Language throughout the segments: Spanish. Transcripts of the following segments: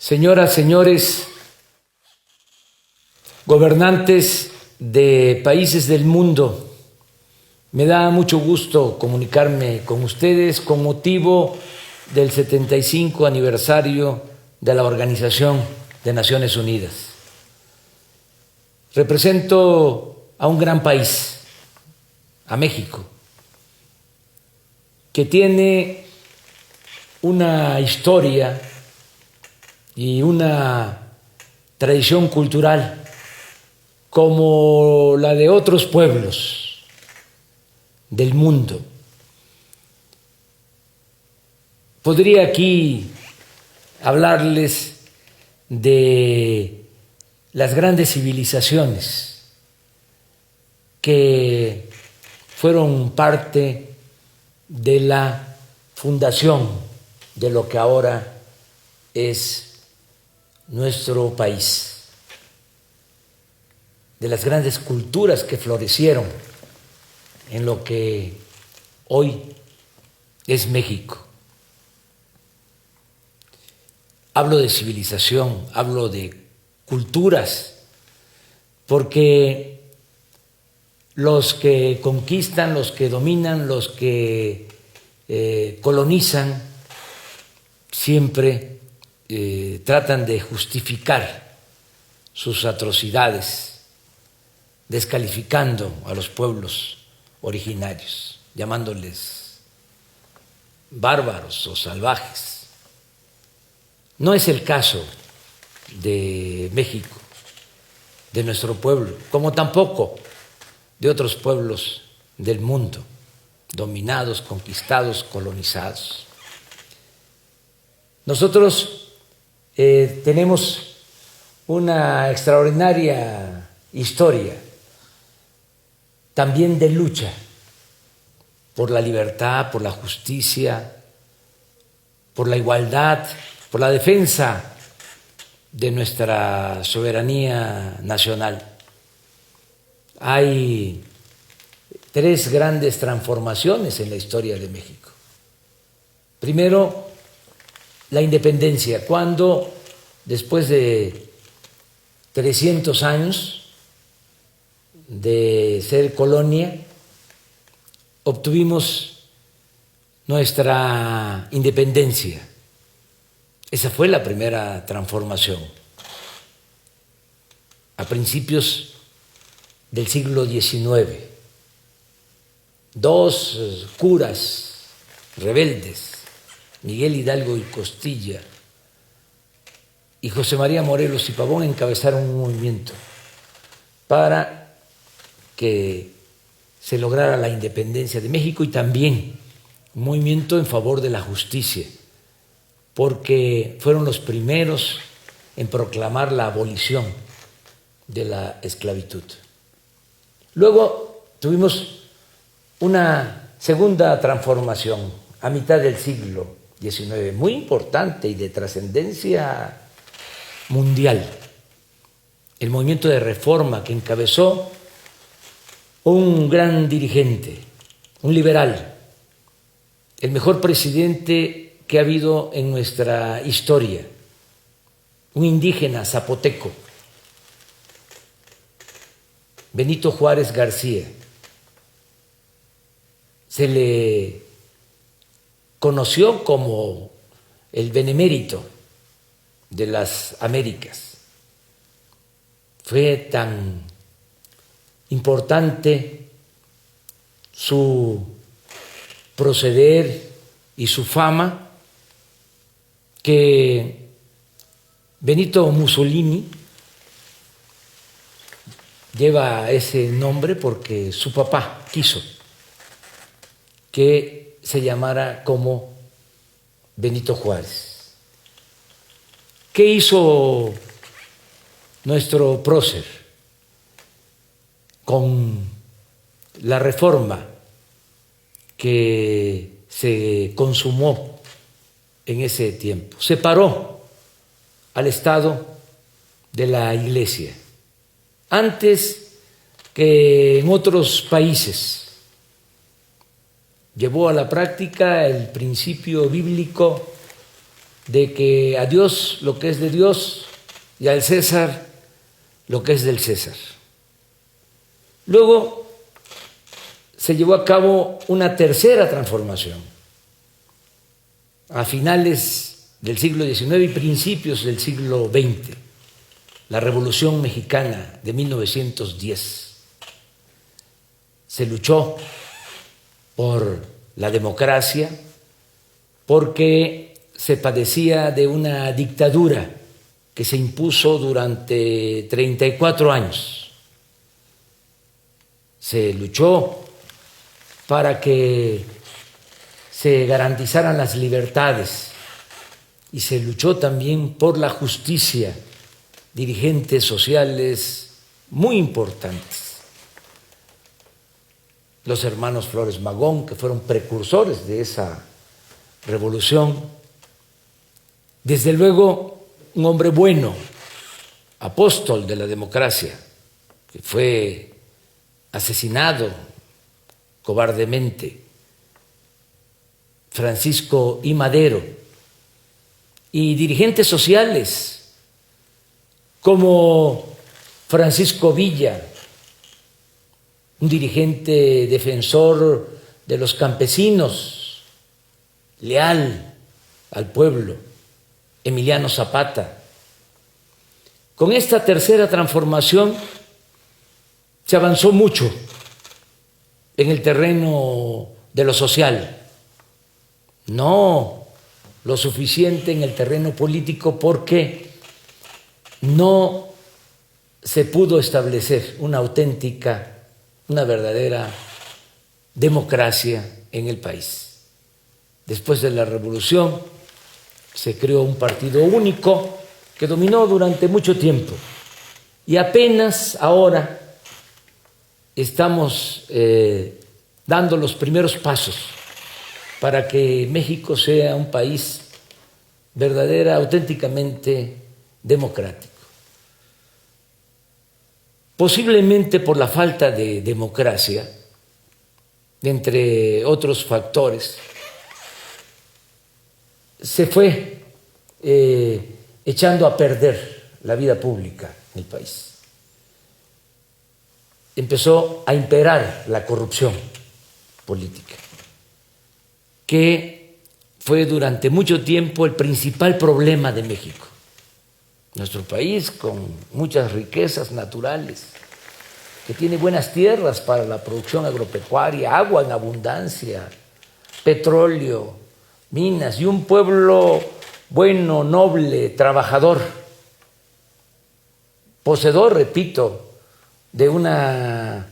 Señoras, señores, gobernantes de países del mundo, me da mucho gusto comunicarme con ustedes con motivo del 75 aniversario de la Organización de Naciones Unidas. Represento a un gran país, a México, que tiene una historia y una tradición cultural como la de otros pueblos del mundo. Podría aquí hablarles de las grandes civilizaciones que fueron parte de la fundación de lo que ahora es nuestro país, de las grandes culturas que florecieron en lo que hoy es México. Hablo de civilización, hablo de culturas, porque los que conquistan, los que dominan, los que colonizan, siempre tratan de justificar sus atrocidades, descalificando a los pueblos originarios, llamándoles bárbaros o salvajes. No es el caso de México, de nuestro pueblo, como tampoco de otros pueblos del mundo, dominados, conquistados, colonizados. Nosotros tenemos una extraordinaria historia también de lucha por la libertad, por la justicia, por la igualdad, por la defensa de nuestra soberanía nacional. Hay tres grandes transformaciones en la historia de México. Primero, la independencia, cuando después de 300 años de ser colonia, obtuvimos nuestra independencia. Esa fue la primera transformación, a principios del siglo XIX. Dos curas rebeldes, Miguel Hidalgo y Costilla y José María Morelos y Pavón, encabezaron un movimiento para que se lograra la independencia de México y también un movimiento en favor de la justicia, porque fueron los primeros en proclamar la abolición de la esclavitud. Luego tuvimos una segunda transformación a mitad del siglo XIX, muy importante y de trascendencia mundial, el movimiento de reforma que encabezó un gran dirigente, un liberal, el mejor presidente que ha habido en nuestra historia, un indígena zapoteco, Benito Juárez García. Se le conoció como el benemérito de las Américas. Fue tan importante su proceder y su fama que Benito Mussolini lleva ese nombre porque su papá quiso que se llamara como Benito Juárez. ¿Qué hizo nuestro prócer con la reforma que se consumó en ese tiempo? Separó al Estado de la Iglesia. Antes que en otros países, llevó a la práctica el principio bíblico de que a Dios lo que es de Dios y al César lo que es del César. Luego se llevó a cabo una tercera transformación a finales del siglo XIX y principios del siglo XX, la Revolución Mexicana de 1910. Se luchó por la democracia porque se padecía de una dictadura que se impuso durante 34 años. Se luchó para que se garantizaran las libertades y se luchó también por la justicia, dirigentes sociales muy importantes. Los hermanos Flores Magón, que fueron precursores de esa revolución. Desde luego, un hombre bueno, apóstol de la democracia, que fue asesinado cobardemente, Francisco I. Madero, y dirigentes sociales como Francisco Villa, un dirigente defensor de los campesinos, leal al pueblo, Emiliano Zapata. Con esta tercera transformación se avanzó mucho en el terreno de lo social, no lo suficiente en el terreno político porque no se pudo establecer una auténtica, una verdadera democracia en el país. Después de la revolución se creó un partido único que dominó durante mucho tiempo y apenas ahora estamos dando los primeros pasos para que México sea un país verdadera, auténticamente democrático. Posiblemente por la falta de democracia, entre otros factores, se fue echando a perder la vida pública en el país. Empezó a imperar la corrupción política, que fue durante mucho tiempo el principal problema de México. Nuestro país, con muchas riquezas naturales, que tiene buenas tierras para la producción agropecuaria, agua en abundancia, petróleo, minas y un pueblo bueno, noble, trabajador, poseedor, repito, de una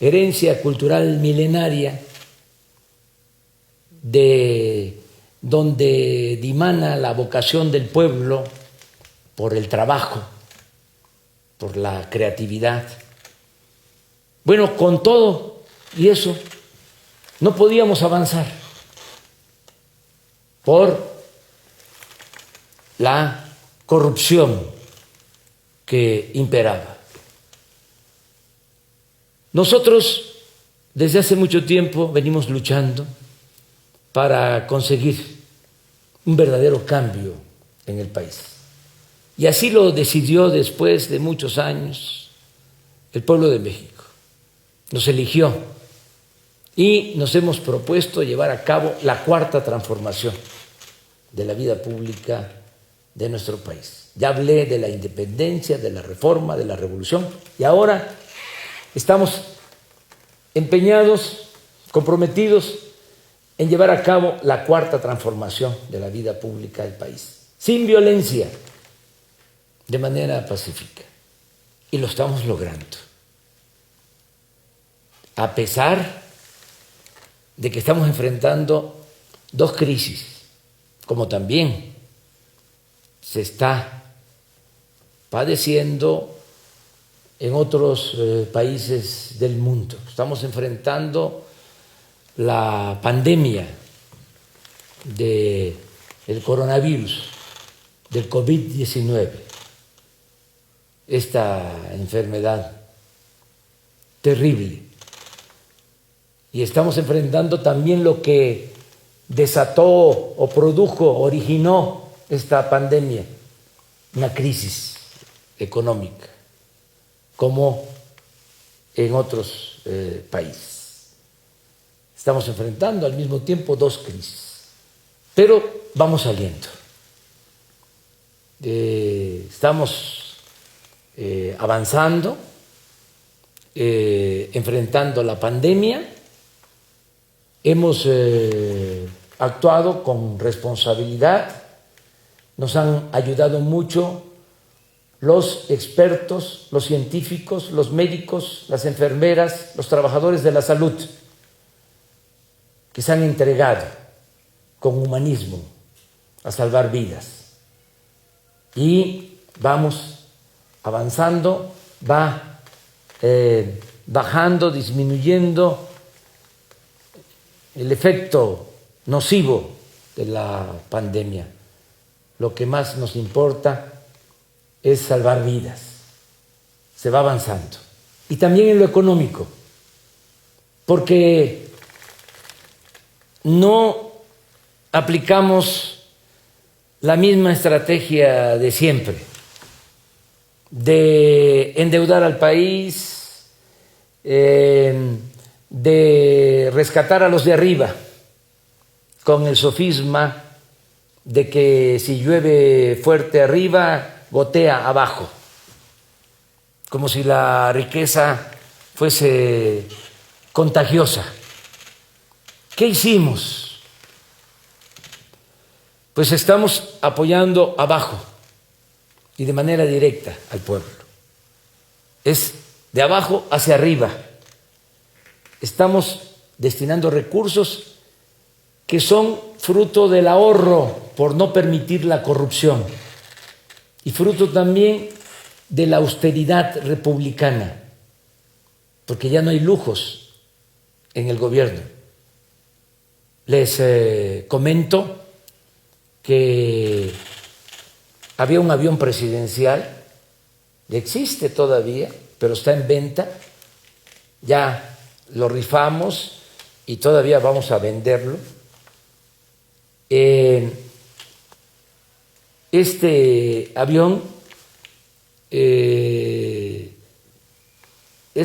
herencia cultural milenaria, de donde dimana la vocación del pueblo por el trabajo, por la creatividad. Bueno, con todo y eso no podíamos avanzar por la corrupción que imperaba. Nosotros desde hace mucho tiempo venimos luchando para conseguir un verdadero cambio en el país. Y así lo decidió después de muchos años el pueblo de México. Nos eligió y nos hemos propuesto llevar a cabo la cuarta transformación de la vida pública de nuestro país. Ya hablé de la independencia, de la reforma, de la revolución y ahora estamos empeñados, comprometidos en llevar a cabo la cuarta transformación de la vida pública del país, sin violencia, de manera pacífica. Y lo estamos logrando. A pesar de que estamos enfrentando dos crisis, como también se está padeciendo en otros países del mundo. Estamos enfrentando la pandemia del coronavirus, del COVID-19, esta enfermedad terrible. Y estamos enfrentando también lo que desató o produjo, originó esta pandemia, una crisis económica, como en otros países. Estamos enfrentando al mismo tiempo dos crisis, pero vamos saliendo. Estamos avanzando, enfrentando la pandemia. Hemos actuado con responsabilidad, nos han ayudado mucho los expertos, los científicos, los médicos, las enfermeras, los trabajadores de la salud, que se han entregado con humanismo a salvar vidas. Y vamos avanzando, va bajando, disminuyendo el efecto nocivo de la pandemia. Lo que más nos importa es salvar vidas. Se va avanzando. Y también en lo económico, porque no aplicamos la misma estrategia de siempre, de endeudar al país, de rescatar a los de arriba, con el sofisma de que si llueve fuerte arriba, gotea abajo, como si la riqueza fuese contagiosa. ¿Qué hicimos? Pues estamos apoyando abajo y de manera directa al pueblo. Es de abajo hacia arriba. Estamos destinando recursos que son fruto del ahorro por no permitir la corrupción y fruto también de la austeridad republicana, porque ya no hay lujos en el gobierno. Les comento que había un avión presidencial, existe todavía, pero está en venta, ya lo rifamos y todavía vamos a venderlo. Este avión es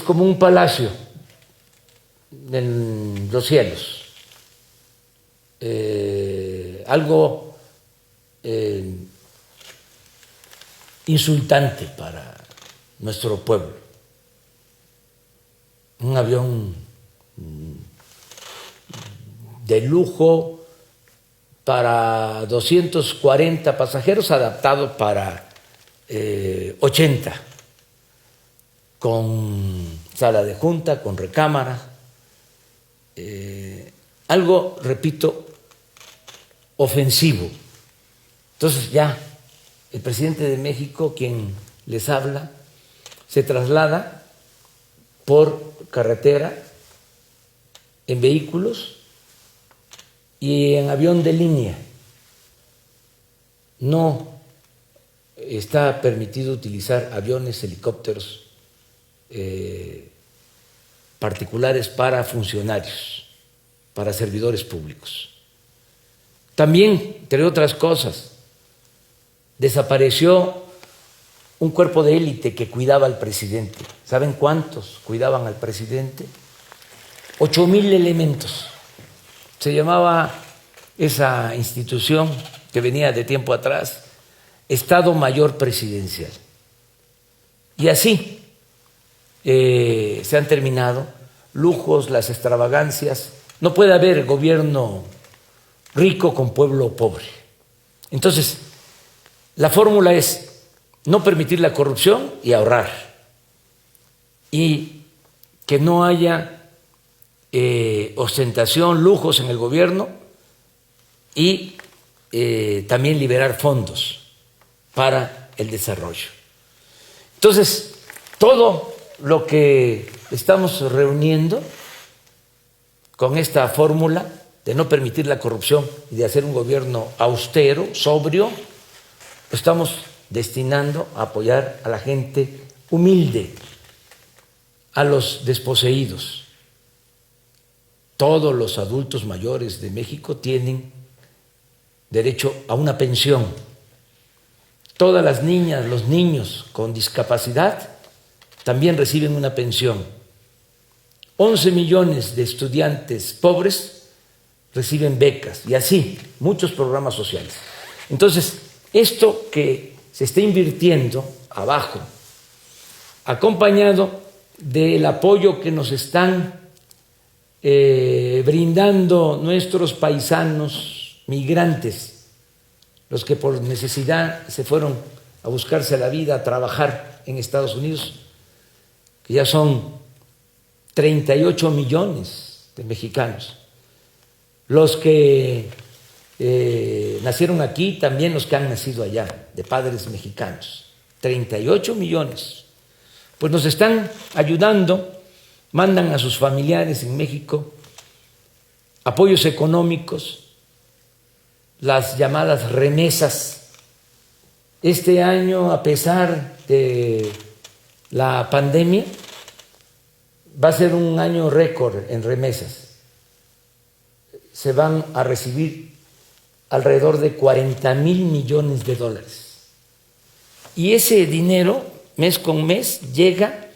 como un palacio en los cielos, algo insultante para nuestro pueblo. Un avión de lujo para 240 pasajeros, adaptado para 80, con sala de junta, con recámara, algo, repito, ofensivo. Entonces ya el presidente de México, quien les habla, se traslada por carretera, en vehículos y en avión de línea. No está permitido utilizar aviones, helicópteros particulares para funcionarios, para servidores públicos. También, entre otras cosas, desapareció un cuerpo de élite que cuidaba al presidente. ¿Saben cuántos cuidaban al presidente? 8,000 elementos. Se llamaba esa institución, que venía de tiempo atrás, Estado Mayor Presidencial. Y así se han terminado lujos, las extravagancias. No puede haber gobierno rico con pueblo pobre. Entonces, la fórmula es no permitir la corrupción y ahorrar, y que no haya ostentación, lujos en el gobierno, y también liberar fondos para el desarrollo. Entonces, todo lo que estamos reuniendo con esta fórmula de no permitir la corrupción y de hacer un gobierno austero, sobrio, lo estamos destinando a apoyar a la gente humilde, a los desposeídos, todos los adultos mayores de México tienen derecho a una pensión. Todas las niñas, los niños con discapacidad también reciben una pensión. 11 millones de estudiantes pobres reciben becas y así muchos programas sociales. Entonces, esto que se está invirtiendo abajo, acompañado del apoyo que nos están brindando nuestros paisanos migrantes, los que por necesidad se fueron a buscarse la vida, a trabajar en Estados Unidos, que ya son 38 millones de mexicanos. Los que nacieron aquí, también los que han nacido allá, de padres mexicanos, 38 millones. Pues nos están ayudando, mandan a sus familiares en México apoyos económicos, las llamadas remesas. Este año, a pesar de la pandemia, va a ser un año récord en remesas. Se van a recibir alrededor de 40,000 millones de dólares. Y ese dinero, mes con mes, llega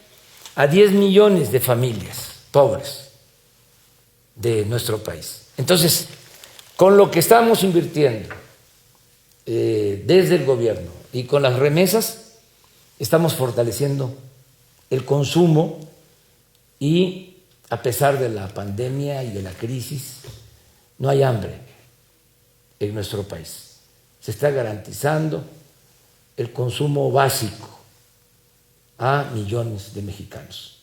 a 10 millones de familias pobres de nuestro país. Entonces, con lo que estamos invirtiendo desde el gobierno y con las remesas, estamos fortaleciendo el consumo y, a pesar de la pandemia y de la crisis, no hay hambre en nuestro país. Se está garantizando el consumo básico a millones de mexicanos.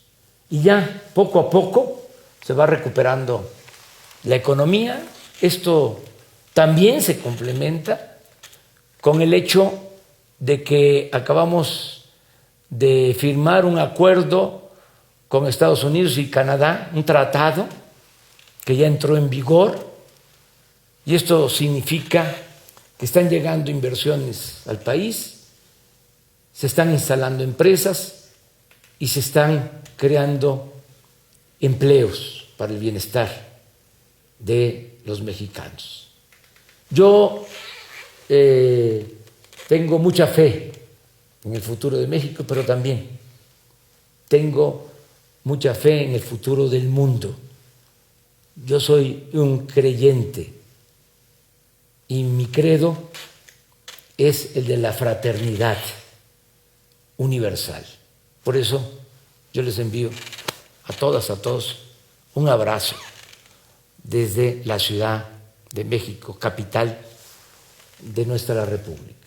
Y ya poco a poco se va recuperando la economía. Esto también se complementa con el hecho de que acabamos de firmar un acuerdo con Estados Unidos y Canadá, un tratado que ya entró en vigor, y esto significa que están llegando inversiones al país, se están instalando empresas y se están creando empleos para el bienestar de los mexicanos. Yo tengo mucha fe en el futuro de México, pero también tengo mucha fe en el futuro del mundo. Yo soy un creyente y mi credo es el de la fraternidad universal. Por eso yo les envío a todas, a todos, un abrazo desde la Ciudad de México, capital de nuestra República.